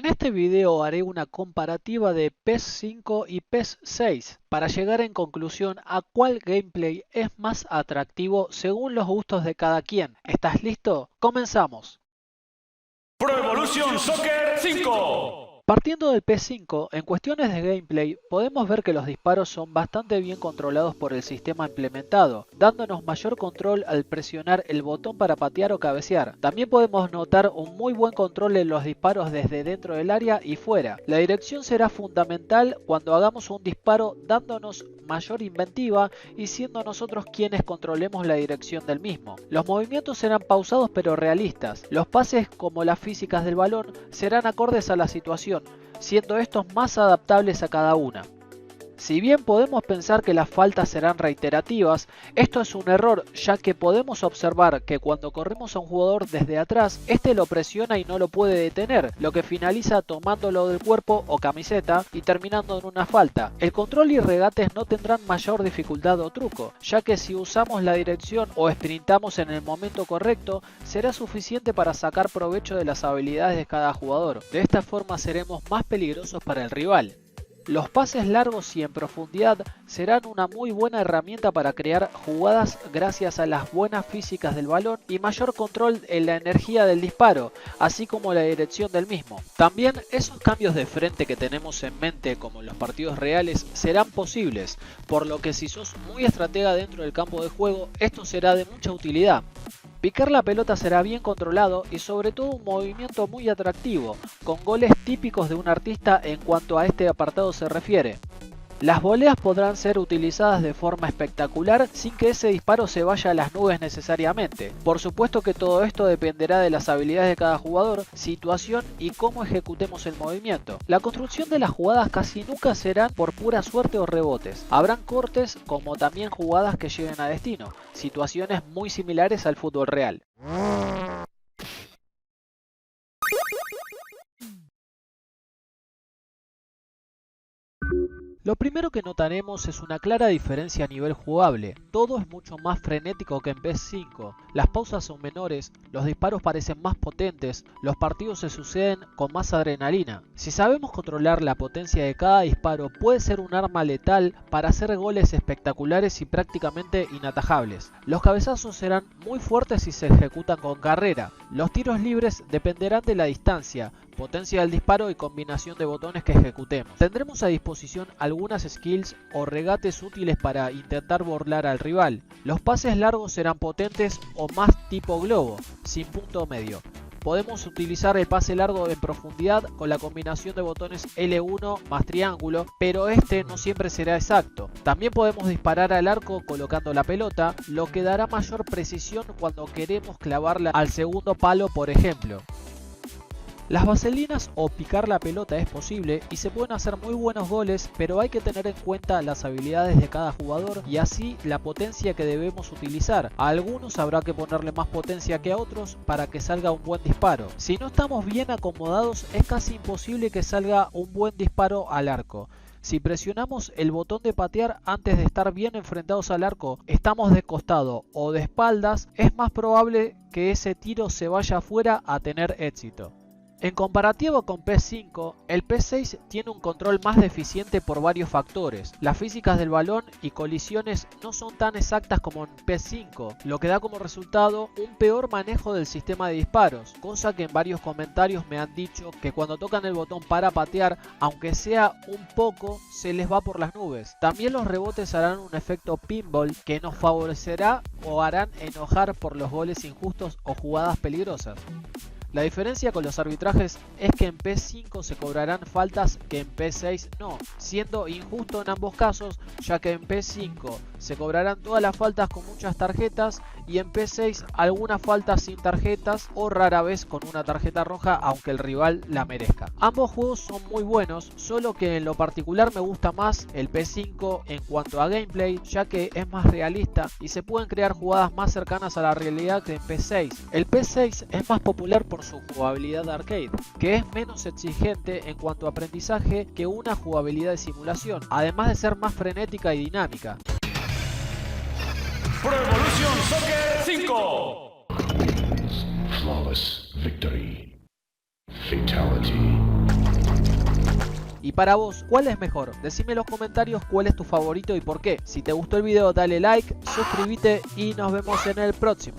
En este video haré una comparativa de PES 5 y PES 6 para llegar en conclusión a cuál gameplay es más atractivo según los gustos de cada quien. ¿Estás listo? ¡Comenzamos! Pro Evolution Soccer 5. Partiendo del P5, en cuestiones de gameplay, podemos ver que los disparos son bastante bien controlados por el sistema implementado, dándonos mayor control al presionar el botón para patear o cabecear. También podemos notar un muy buen control en los disparos desde dentro del área y fuera. La dirección será fundamental cuando hagamos un disparo, dándonos mayor inventiva y siendo nosotros quienes controlemos la dirección del mismo. Los movimientos serán pausados pero realistas. Los pases, como las físicas del balón, serán acordes a la situación, siendo estos más adaptables a cada una. Si bien podemos pensar que las faltas serán reiterativas, esto es un error, ya que podemos observar que cuando corremos a un jugador desde atrás, este lo presiona y no lo puede detener, lo que finaliza tomándolo del cuerpo o camiseta y terminando en una falta. El control y regates no tendrán mayor dificultad o truco, ya que si usamos la dirección o sprintamos en el momento correcto, será suficiente para sacar provecho de las habilidades de cada jugador. De esta forma seremos más peligrosos para el rival. Los pases largos y en profundidad serán una muy buena herramienta para crear jugadas gracias a las buenas físicas del balón y mayor control en la energía del disparo, así como la dirección del mismo. También esos cambios de frente que tenemos en mente como en los partidos reales serán posibles, por lo que si sos muy estratega dentro del campo de juego, esto será de mucha utilidad. Picar la pelota será bien controlado y sobre todo un movimiento muy atractivo, con goles típicos de un artista en cuanto a este apartado se refiere. Las voleas podrán ser utilizadas de forma espectacular sin que ese disparo se vaya a las nubes necesariamente. Por supuesto que todo esto dependerá de las habilidades de cada jugador, situación y cómo ejecutemos el movimiento. La construcción de las jugadas casi nunca serán por pura suerte o rebotes. Habrán cortes como también jugadas que lleguen a destino, situaciones muy similares al fútbol real. Lo primero que notaremos es una clara diferencia a nivel jugable. Todo es mucho más frenético que en PES 5. Las pausas son menores, los disparos parecen más potentes, los partidos se suceden con más adrenalina. Si sabemos controlar la potencia de cada disparo, puede ser un arma letal para hacer goles espectaculares y prácticamente inatajables. Los cabezazos serán muy fuertes si se ejecutan con carrera. Los tiros libres dependerán de la distancia, potencia del disparo y combinación de botones que ejecutemos. Tendremos a disposición algunas skills o regates útiles para intentar burlar al rival. Los pases largos serán potentes o más tipo globo, sin punto medio. Podemos utilizar el pase largo en profundidad con la combinación de botones L1 más triángulo, pero este no siempre será exacto. También podemos disparar al arco colocando la pelota, lo que dará mayor precisión cuando queremos clavarla al segundo palo, por ejemplo. Las vaselinas o picar la pelota es posible y se pueden hacer muy buenos goles, pero hay que tener en cuenta las habilidades de cada jugador y así la potencia que debemos utilizar. A algunos habrá que ponerle más potencia que a otros para que salga un buen disparo. Si no estamos bien acomodados, es casi imposible que salga un buen disparo al arco. Si presionamos el botón de patear antes de estar bien enfrentados al arco, estamos de costado o de espaldas, es más probable que ese tiro se vaya afuera a tener éxito. En comparativa con PES 5, el PES 6 tiene un control más deficiente por varios factores. Las físicas del balón y colisiones no son tan exactas como en PES 5, lo que da como resultado un peor manejo del sistema de disparos, cosa que en varios comentarios me han dicho que cuando tocan el botón para patear, aunque sea un poco, se les va por las nubes. También los rebotes harán un efecto pinball que nos favorecerá o harán enojar por los goles injustos o jugadas peligrosas. La diferencia con los arbitrajes es que en PES 5 se cobrarán faltas que en PES 6 no, siendo injusto en ambos casos, ya que en PES 5 se cobrarán todas las faltas con muchas tarjetas y en PES 6 algunas faltas sin tarjetas o rara vez con una tarjeta roja aunque el rival la merezca. Ambos juegos son muy buenos, solo que en lo particular me gusta más el PES 5 en cuanto a gameplay, ya que es más realista y se pueden crear jugadas más cercanas a la realidad que en PES 6. El PES 6 es más popular por su jugabilidad arcade, que es menos exigente en cuanto a aprendizaje que una jugabilidad de simulación, además de ser más frenética y dinámica. Pro Evolution Soccer 5. Flawless victory. Fatality. Y para vos, ¿cuál es mejor? Decime en los comentarios cuál es tu favorito y por qué. Si te gustó el video dale like, suscríbete y nos vemos en el próximo.